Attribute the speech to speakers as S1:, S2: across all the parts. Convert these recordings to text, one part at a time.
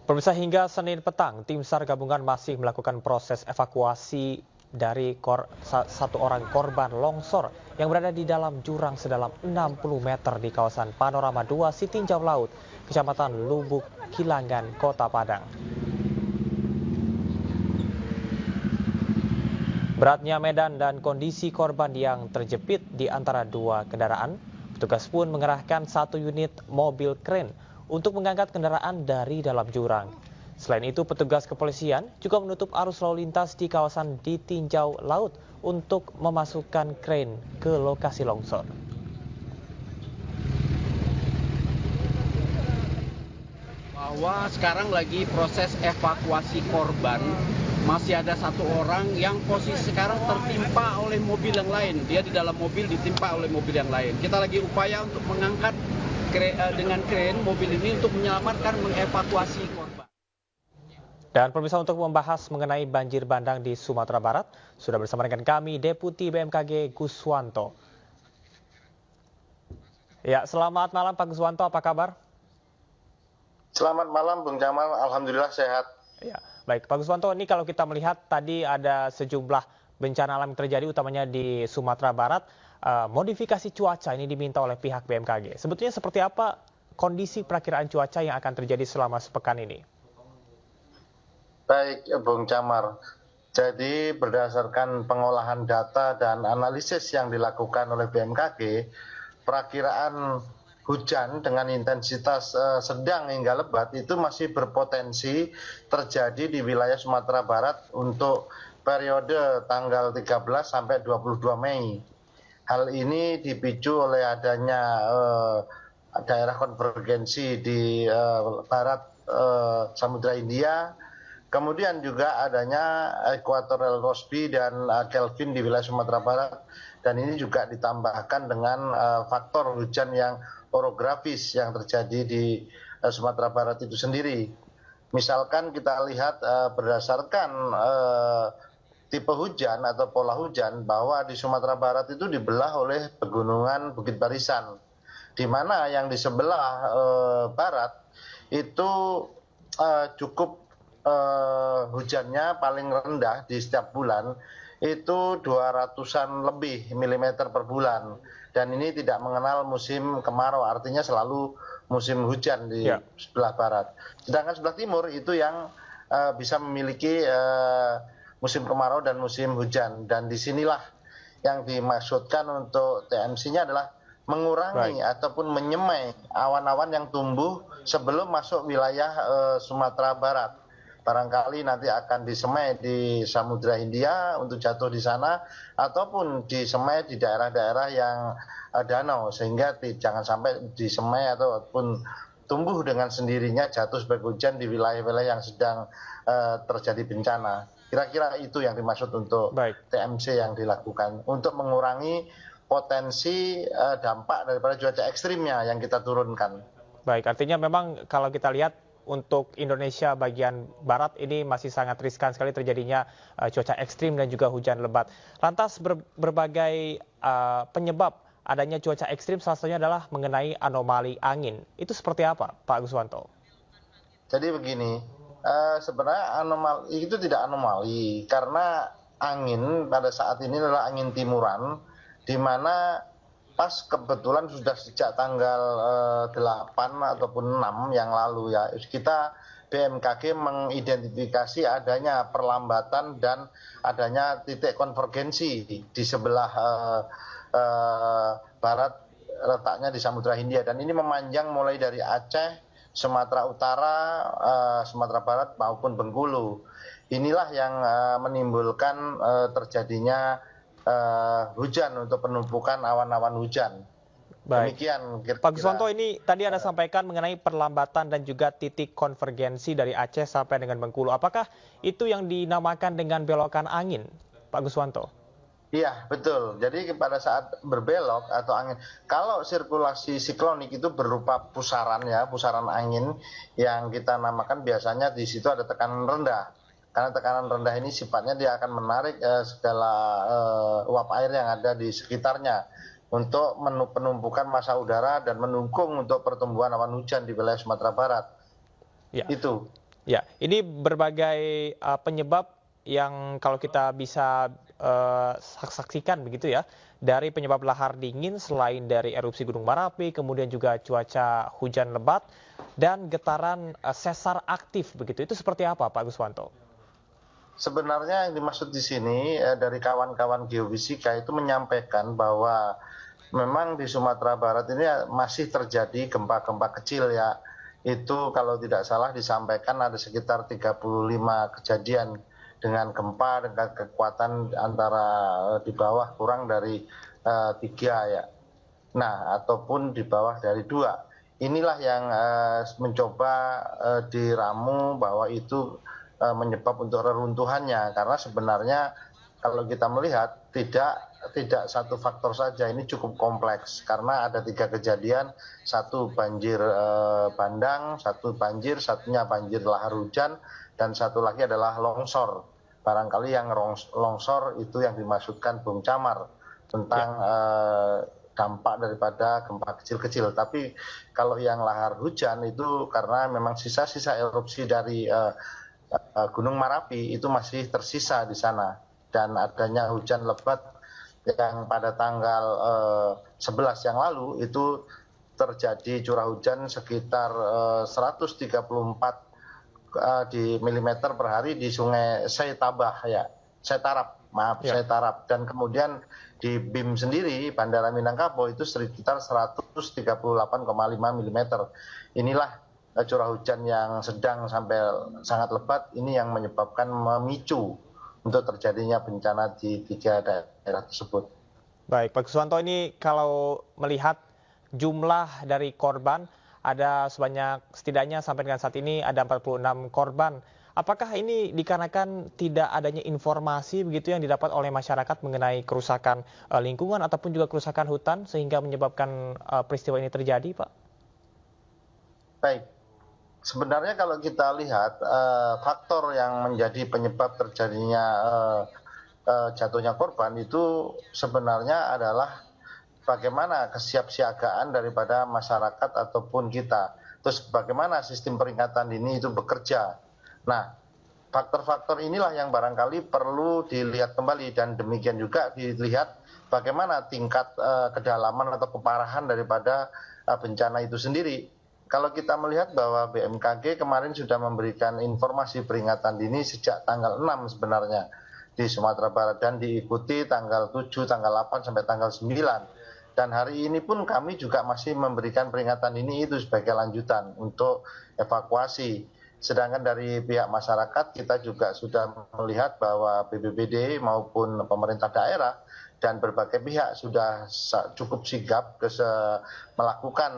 S1: Pemirsa, hingga Senin petang, tim SAR gabungan masih melakukan proses evakuasi dari satu orang korban longsor yang berada di dalam jurang sedalam 60 meter di kawasan Panorama 2 Sitinjau Laut, Kecamatan Lubuk Kilangan, Kota Padang. Beratnya medan dan kondisi korban yang terjepit di antara dua kendaraan, petugas pun mengerahkan satu unit mobil kren untuk mengangkat kendaraan dari dalam jurang. Selain itu, petugas kepolisian juga menutup arus lalu lintas di kawasan Ditinjau Laut untuk memasukkan kren ke lokasi longsor.
S2: Bahwa sekarang lagi proses evakuasi korban, masih ada satu orang yang posisi sekarang tertimpa oleh mobil yang lain. Dia di dalam mobil ditimpa oleh mobil yang lain. Kita lagi upaya untuk mengangkat dengan kren mobil ini untuk menyelamatkan, mengevakuasi korban.
S1: Dan pemirsa, untuk membahas mengenai banjir bandang di Sumatera Barat, sudah bersama dengan kami Deputi BMKG Guswanto. Ya, selamat malam Pak Guswanto, apa kabar?
S3: Selamat malam Bung Jamal, alhamdulillah sehat.
S1: Ya, baik Pak Guswanto, ini kalau kita melihat tadi ada sejumlah bencana alam yang terjadi utamanya di Sumatera Barat. Modifikasi cuaca ini diminta oleh pihak BMKG. Sebetulnya seperti apa kondisi perakiraan cuaca yang akan terjadi selama sepekan ini?
S3: Baik Bung Jamar, jadi berdasarkan pengolahan data dan analisis yang dilakukan oleh BMKG, perakiraan hujan dengan intensitas sedang hingga lebat itu masih berpotensi terjadi di wilayah Sumatera Barat untuk periode tanggal 13 sampai 22 Mei. Hal ini dipicu oleh adanya daerah konvergensi di barat Samudra Hindia, kemudian juga adanya equatorial Rossby dan Kelvin di wilayah Sumatera Barat, dan ini juga ditambahkan dengan faktor hujan yang orografis yang terjadi di Sumatera Barat itu sendiri. Misalkan kita lihat berdasarkan tipe hujan atau pola hujan, bahwa di Sumatera Barat itu dibelah oleh pegunungan Bukit Barisan, di mana yang di sebelah barat itu cukup hujannya paling rendah di setiap bulan itu 200-an lebih milimeter per bulan, dan ini tidak mengenal musim kemarau, artinya selalu musim hujan di sebelah barat. Sedangkan sebelah timur itu yang bisa memiliki musim kemarau dan musim hujan, dan disinilah yang dimaksudkan untuk TMC-nya adalah mengurangi ataupun menyemai awan-awan yang tumbuh sebelum masuk wilayah Sumatera Barat. Barangkali nanti akan disemai di Samudra Hindia untuk jatuh di sana, ataupun disemai di daerah-daerah yang danau, sehingga jangan sampai disemai ataupun tumbuh dengan sendirinya jatuh sebagai hujan di wilayah-wilayah yang sedang terjadi bencana. Kira-kira itu yang dimaksud untuk TMC yang dilakukan, untuk mengurangi potensi dampak daripada cuaca ekstrimnya yang kita turunkan.
S1: Baik, artinya memang kalau kita lihat untuk Indonesia bagian barat ini masih sangat riskan sekali terjadinya cuaca ekstrim dan juga hujan lebat. Lantas berbagai penyebab adanya cuaca ekstrim, salah satunya adalah mengenai anomali angin. Itu seperti apa, Pak Guswanto?
S3: Jadi begini, sebenarnya anomali itu tidak anomali, karena angin pada saat ini adalah angin timuran, di mana pas kebetulan sudah sejak tanggal 8 ataupun 6 yang lalu ya, kita BMKG mengidentifikasi adanya perlambatan dan adanya titik konvergensi di sebelah barat, letaknya di Samudra Hindia, dan ini memanjang mulai dari Aceh, Sumatera Utara, Sumatera Barat maupun Bengkulu. Inilah yang menimbulkan terjadinya hujan untuk penumpukan awan-awan hujan.
S1: Baik.
S3: Demikian kira-kira.
S1: Pak Guswanto, ini tadi Anda sampaikan mengenai perlambatan dan juga titik konvergensi dari Aceh sampai dengan Bengkulu. Apakah itu yang dinamakan dengan belokan angin, Pak Guswanto?
S3: Iya, betul. Jadi pada saat berbelok atau angin, kalau sirkulasi siklonik itu berupa pusaran ya, pusaran angin yang kita namakan, biasanya di situ ada tekanan rendah. Karena tekanan rendah ini sifatnya dia akan menarik segala uap air yang ada di sekitarnya untuk penumpukan massa udara dan mendukung untuk pertumbuhan awan hujan di wilayah Sumatera Barat.
S1: Ya.
S3: Itu.
S1: Ya, ini berbagai penyebab yang kalau kita bisa saksikan begitu ya, dari penyebab lahar dingin selain dari erupsi Gunung Merapi, kemudian juga cuaca hujan lebat dan getaran sesar aktif begitu. Itu seperti apa Pak Guswanto?
S3: Sebenarnya yang dimaksud di sini dari kawan-kawan geofisika itu menyampaikan bahwa memang di Sumatera Barat ini masih terjadi gempa-gempa kecil ya. Itu kalau tidak salah disampaikan ada sekitar 35 kejadian dengan gempa dengan kekuatan antara di bawah kurang dari 3 ya. Nah, ataupun di bawah dari 2. Inilah yang mencoba diramu bahwa itu menyebab untuk reruntuhannya, karena sebenarnya kalau kita melihat tidak satu faktor saja, ini cukup kompleks karena ada 3 kejadian, satu banjir bandang, satu banjir, satunya banjir lahar hujan, dan satu lagi adalah longsor. Barangkali yang longsor itu yang dimaksudkan Bung Camar tentang dampak daripada gempa kecil-kecil. Tapi kalau yang lahar hujan itu karena memang sisa-sisa erupsi dari Gunung Merapi itu masih tersisa di sana, dan adanya hujan lebat yang pada tanggal 11 yang lalu itu terjadi curah hujan sekitar 134 di milimeter per hari di Sungai Seitabah ya, Seitarap, dan kemudian di BIM sendiri Bandara Minangkabau itu sekitar 138,5 mm. Inilah curah hujan yang sedang sampai sangat lebat ini yang menyebabkan memicu untuk terjadinya bencana di 3 daerah tersebut.
S1: Baik, Pak Guswanto, ini kalau melihat jumlah dari korban ada setidaknya sampai dengan saat ini ada 46 korban. Apakah ini dikarenakan tidak adanya informasi begitu yang didapat oleh masyarakat mengenai kerusakan lingkungan ataupun juga kerusakan hutan sehingga menyebabkan peristiwa ini terjadi, Pak?
S3: Baik. Sebenarnya kalau kita lihat faktor yang menjadi penyebab terjadinya jatuhnya korban itu sebenarnya adalah bagaimana kesiapsiagaan daripada masyarakat ataupun kita. Terus bagaimana sistem peringatan dini itu bekerja. Nah, faktor-faktor inilah yang barangkali perlu dilihat kembali, dan demikian juga dilihat bagaimana tingkat kedalaman atau keparahan daripada bencana itu sendiri. Kalau kita melihat bahwa BMKG kemarin sudah memberikan informasi peringatan dini sejak tanggal 6 sebenarnya di Sumatera Barat, dan diikuti tanggal 7, tanggal 8 sampai tanggal 9. Dan hari ini pun kami juga masih memberikan peringatan dini itu sebagai lanjutan untuk evakuasi. Sedangkan dari pihak masyarakat kita juga sudah melihat bahwa BPBD maupun pemerintah daerah dan berbagai pihak sudah cukup sigap melakukan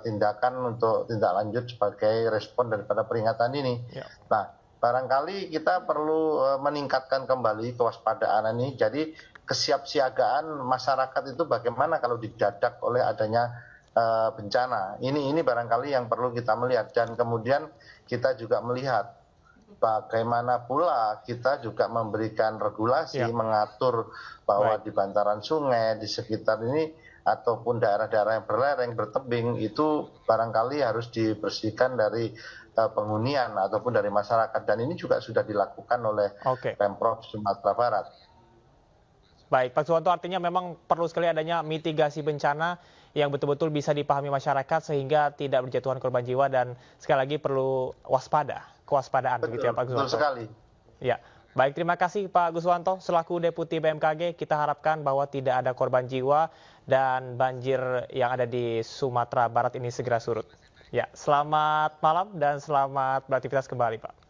S3: tindakan untuk tindak lanjut sebagai respon daripada peringatan ini. Ya. Nah, barangkali kita perlu meningkatkan kembali kewaspadaan ini. Jadi kesiapsiagaan masyarakat itu bagaimana kalau didadak oleh adanya bencana. Ini barangkali yang perlu kita melihat, dan kemudian kita juga melihat bagaimana pula kita juga memberikan regulasi mengatur bahwa di bantaran sungai di sekitar ini ataupun daerah-daerah yang berlereng bertebing itu barangkali harus dibersihkan dari penghunian ataupun dari masyarakat, dan ini juga sudah dilakukan oleh Pemprov Sumatera Barat.
S1: Baik, Pak Guswanto, artinya memang perlu sekali adanya mitigasi bencana yang betul-betul bisa dipahami masyarakat sehingga tidak berjatuhan korban jiwa, dan sekali lagi perlu kewaspadaan.
S3: Betul,
S1: begitu ya Pak Guswanto.
S3: Betul sekali.
S1: Ya, baik, terima kasih Pak Guswanto selaku Deputi BMKG. Kita harapkan bahwa tidak ada korban jiwa dan banjir yang ada di Sumatera Barat ini segera surut. Ya, selamat malam dan selamat beraktivitas kembali, Pak.